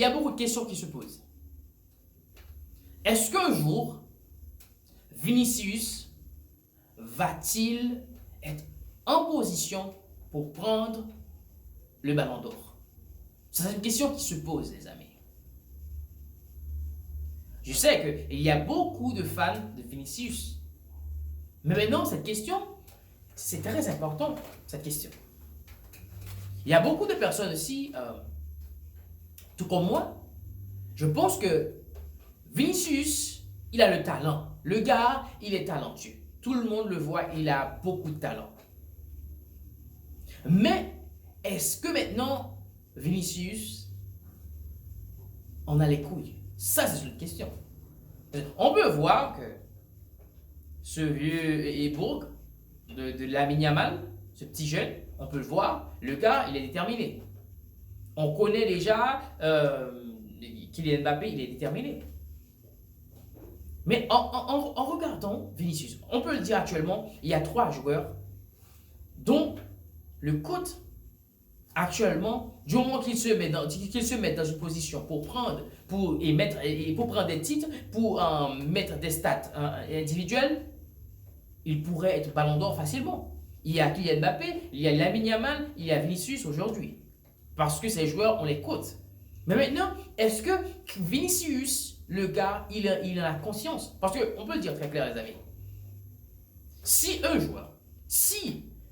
il y a beaucoup de questions qui se posent. Est-ce qu'un jour, Vinicius va-t-il être en position pour prendre le ballon d'or? C'est une question qui se pose, les amis. Je sais qu'il y a beaucoup de fans de Vinicius. Mais maintenant, cette question, c'est très important, cette question. Il y a beaucoup de personnes aussi, tout comme moi, je pense que Vinicius, il a le talent. Le gars, il est talentueux. Tout le monde le voit, il a beaucoup de talent. Mais, est-ce que maintenant, Vinicius, on a les couilles? Ça, c'est une question. On peut voir que ce vieux Ebourg de Lamine Yamal, ce petit jeune, on peut le voir, le gars, il est déterminé. On connaît déjà Kylian Mbappé, il est déterminé. Mais en regardant Vinicius, on peut le dire actuellement, il y a 3 joueurs dont le coach actuellement, du moment qu'ils se mettent dans une position pour prendre, pour prendre des titres, pour mettre des stats individuelles, ils pourraient être ballon d'or facilement. Il y a Kylian Mbappé, il y a Lamine Yamal, il y a Vinicius aujourd'hui. Parce que ces joueurs, on les cote. Mais maintenant, est-ce que Vinicius, le gars, il en a conscience? Parce qu'on peut le dire très clair, les amis. Si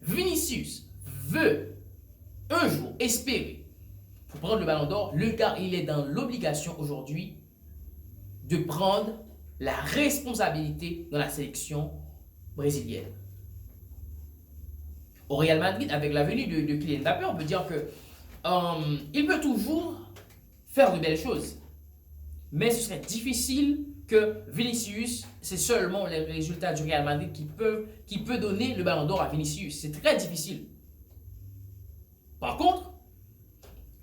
Vinicius veut un jour espérer pour prendre le ballon d'or, le gars, il est dans l'obligation aujourd'hui de prendre la responsabilité dans la sélection brésilienne. Au Real Madrid, avec la venue de Kylian Mbappé, on peut dire que il peut toujours faire de belles choses. Mais ce serait difficile que Vinicius, c'est seulement les résultats du Real Madrid qui peut donner le ballon d'or à Vinicius. C'est très difficile. Par contre,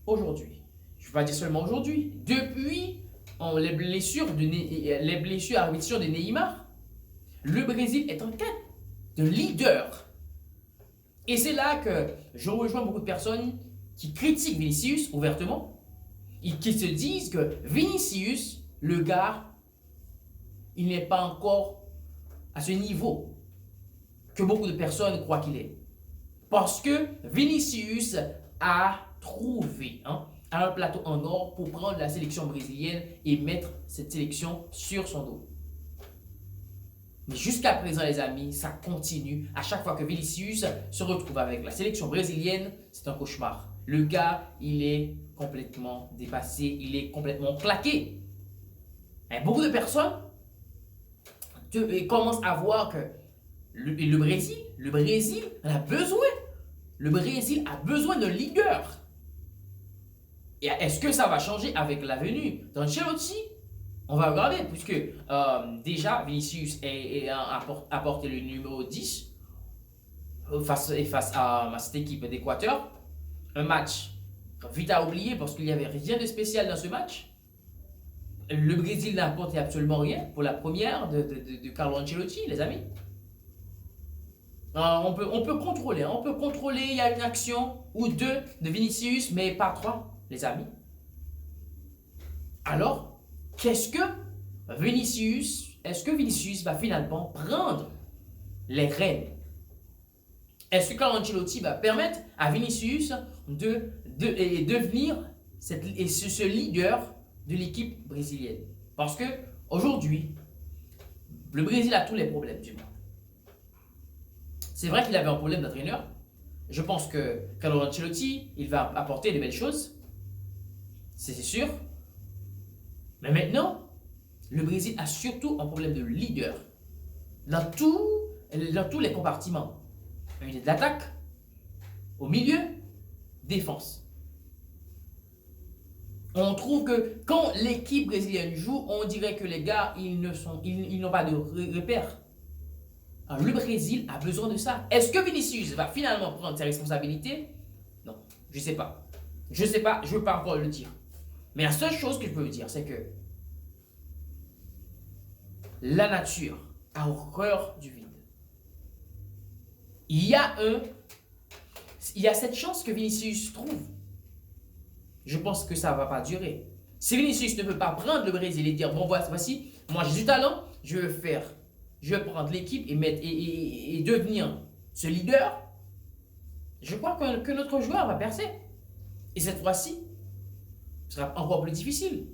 aujourd'hui, je ne vais pas dire seulement aujourd'hui, depuis les blessures à répétition de Neymar, le Brésil est en quête de leader. Et c'est là que je rejoins beaucoup de personnes qui critiquent Vinicius ouvertement et qui se disent que Vinicius, le gars, il n'est pas encore à ce niveau que beaucoup de personnes croient qu'il est. Parce que Vinicius a trouvé un plateau en or pour prendre la sélection brésilienne et mettre cette sélection sur son dos. Mais jusqu'à présent, les amis, ça continue. À chaque fois que Vinicius se retrouve avec la sélection brésilienne, c'est un cauchemar. Le gars, il est complètement dépassé, il est complètement claqué. Et beaucoup de personnes commencent à voir que le Brésil en a besoin. Le Brésil a besoin d'un leader. Et est-ce que ça va changer avec la venue d'Ancelotti? On va regarder, puisque déjà Vinicius a porté le numéro 10 face à cette équipe d'Équateur. Un match vite à oublier parce qu'il n'y avait rien de spécial dans ce match. Le Brésil n'a apporté absolument rien pour la première de Carlo Ancelotti, les amis. On peut contrôler, il y a une action ou deux de Vinicius, mais pas 3, les amis. Alors, est-ce que Vinicius va finalement prendre les rênes? Est-ce que Carlo Ancelotti va permettre à Vinicius de devenir ce leader de l'équipe brésilienne? Parce que aujourd'hui, le Brésil a tous les problèmes du monde. C'est vrai qu'il avait un problème d'entraîneur. Je pense que Carlo Ancelotti, il va apporter de belles choses. C'est sûr. Mais maintenant, le Brésil a surtout un problème de leader dans tous les compartiments. Unité d'attaque, au milieu, défense. On trouve que quand l'équipe brésilienne joue, on dirait que les gars, ils n'ont pas de repères. Alors, le Brésil a besoin de ça. Est-ce que Vinicius va finalement prendre ses responsabilités? Non, je ne sais pas. Je ne veux pas encore le dire. Mais la seule chose que je peux vous dire, c'est que la nature a horreur du vide. Il y a cette chance que Vinicius trouve. Je pense que ça ne va pas durer. Si Vinicius ne peut pas prendre le Brésil et dire, bon voici, moi j'ai du talent, je vais prendre l'équipe et devenir ce leader, je crois que notre joueur va percer. Et cette fois-ci, ce sera encore plus difficile.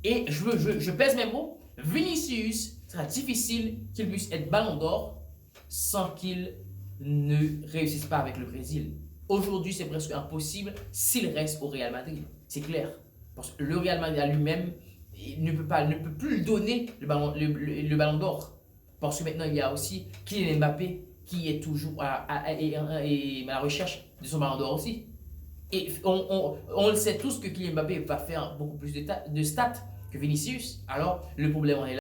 Et je pèse mes mots, Vinicius sera difficile qu'il puisse être ballon d'or sans qu'il ne réussisse pas avec le Brésil. Aujourd'hui, c'est presque impossible s'il reste au Real Madrid. C'est clair. Parce que le Real Madrid à lui-même ne peut plus lui donner le ballon d'or. Parce que maintenant, il y a aussi Kylian Mbappé qui est toujours à la recherche de son ballon d'or aussi. Et on le sait tous que Kylian Mbappé va faire beaucoup plus de stats que Vinicius. Alors, le problème en est là.